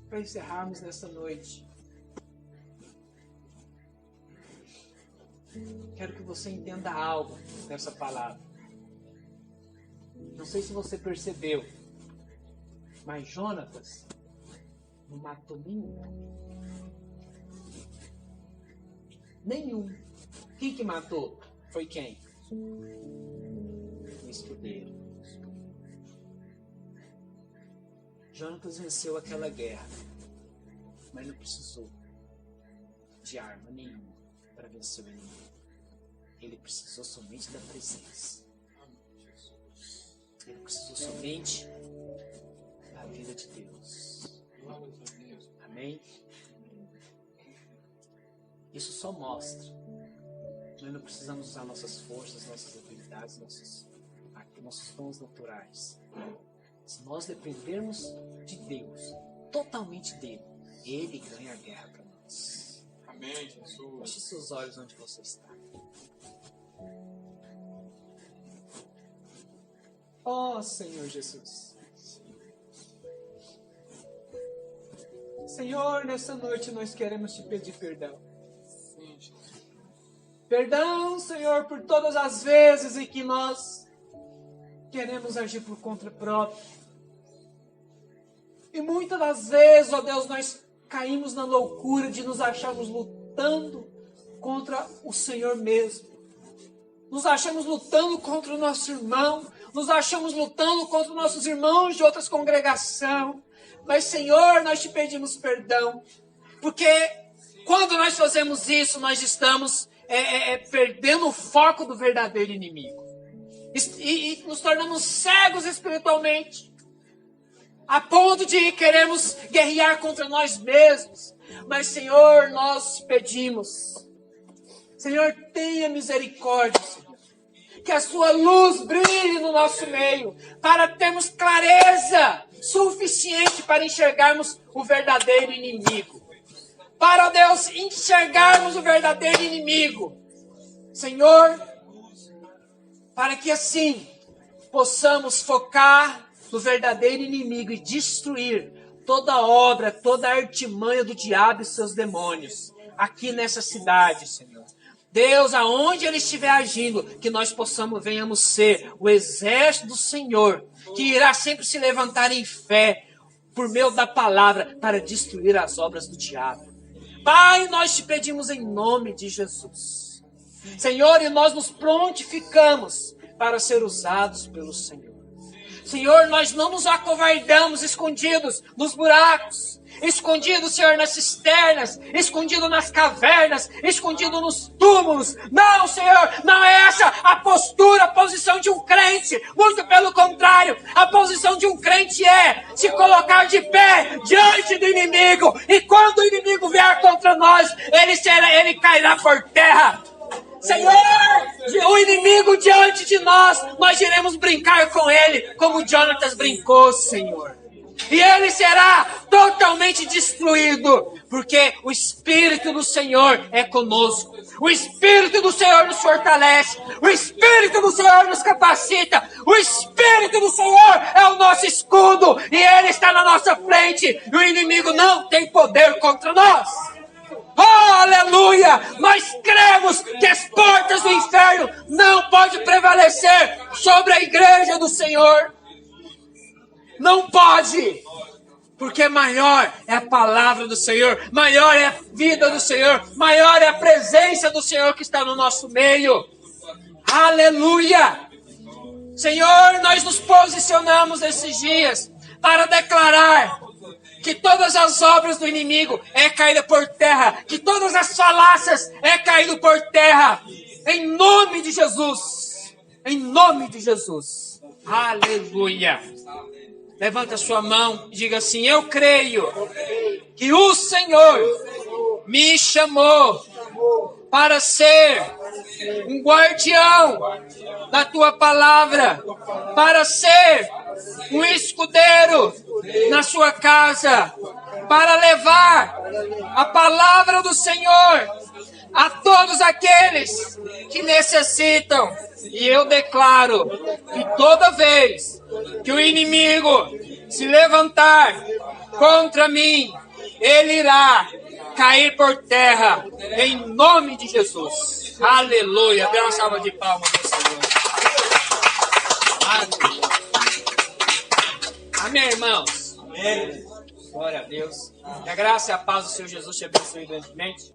Para encerrarmos nessa noite, quero que você entenda algo nessa palavra. Não sei se você percebeu, mas Jonatas não matou nenhum. Nenhum. Quem que matou? Foi quem? O escudeiro. Jonatas venceu aquela guerra, mas não precisou de arma nenhuma para vencer o inimigo. Ele precisou somente da presença. Ele precisou somente da vida de Deus. Amém? Isso só mostra que nós não precisamos usar nossas forças, nossas habilidades, nossos dons naturais. Se nós dependermos de Deus, totalmente dele, Ele ganha a guerra para nós.
Amém, Jesus.
Feche seus olhos onde você está. Oh, Senhor Jesus. Senhor, nessa noite nós queremos te pedir perdão.
Sim, Jesus.
Perdão, Senhor, por todas as vezes em que nós queremos agir por conta própria. E muitas das vezes, ó Deus, nós caímos na loucura de nos acharmos lutando contra o Senhor mesmo. Nos achamos lutando contra o nosso irmão. Nos achamos lutando contra os nossos irmãos de outras congregações. Mas, Senhor, nós te pedimos perdão. Porque quando nós fazemos isso, nós estamos perdendo o foco do verdadeiro inimigo. E nos tornamos cegos espiritualmente. A ponto de queremos guerrear contra nós mesmos. Mas, Senhor, nós te pedimos. Senhor, tenha misericórdia, Senhor. Que a sua luz brilhe no nosso meio. Para termos clareza suficiente para enxergarmos o verdadeiro inimigo. Para, ó Deus, enxergarmos o verdadeiro inimigo. Senhor, para que assim possamos focar no verdadeiro inimigo e destruir toda obra, toda artimanha do diabo e seus demônios aqui nessa cidade, Senhor. Deus, aonde Ele estiver agindo, que nós venhamos ser o exército do Senhor, que irá sempre se levantar em fé, por meio da palavra, para destruir as obras do diabo. Pai, nós te pedimos em nome de Jesus. Senhor, e nós nos prontificamos para ser usados pelo Senhor. Senhor, nós não nos acovardamos escondidos nos buracos, escondido, Senhor, nas cisternas, escondido nas cavernas, escondido nos túmulos. Não, Senhor, não é essa a postura, a posição de um crente. Muito pelo contrário, a posição de um crente é se colocar de pé diante do inimigo. E quando o inimigo vier contra nós, ele cairá por terra. Senhor, o inimigo diante de nós iremos brincar com ele, como Jonatas brincou, Senhor. E ele será totalmente destruído, porque o Espírito do Senhor é conosco. O Espírito do Senhor nos fortalece. O Espírito do Senhor nos capacita. O Espírito do Senhor é o nosso escudo. E ele está na nossa frente. E o inimigo não tem poder contra nós. Oh, aleluia! Nós cremos que as portas do inferno não podem prevalecer sobre a igreja do Senhor. Não pode, porque maior é a palavra do Senhor, maior é a vida do Senhor, maior é a presença do Senhor que está no nosso meio. Aleluia! Senhor, nós nos posicionamos nesses dias para declarar que todas as obras do inimigo é caída por terra, que todas as falácias é caído por terra, em nome de Jesus. Em nome de Jesus. Aleluia! Levanta a sua mão e diga assim: eu creio que o Senhor me chamou para ser um guardião da tua palavra, para ser um escudeiro na sua casa, para levar a palavra do Senhor a todos aqueles que necessitam. E eu declaro que toda vez que o inimigo se levantar contra mim, ele irá cair por terra, em nome de Jesus. Aleluia. Dê uma salva de palmas ao Senhor. Aleluia. Amém, irmãos? Amém. Glória a Deus. Que a graça e a paz do Senhor Jesus te abençoe grandemente.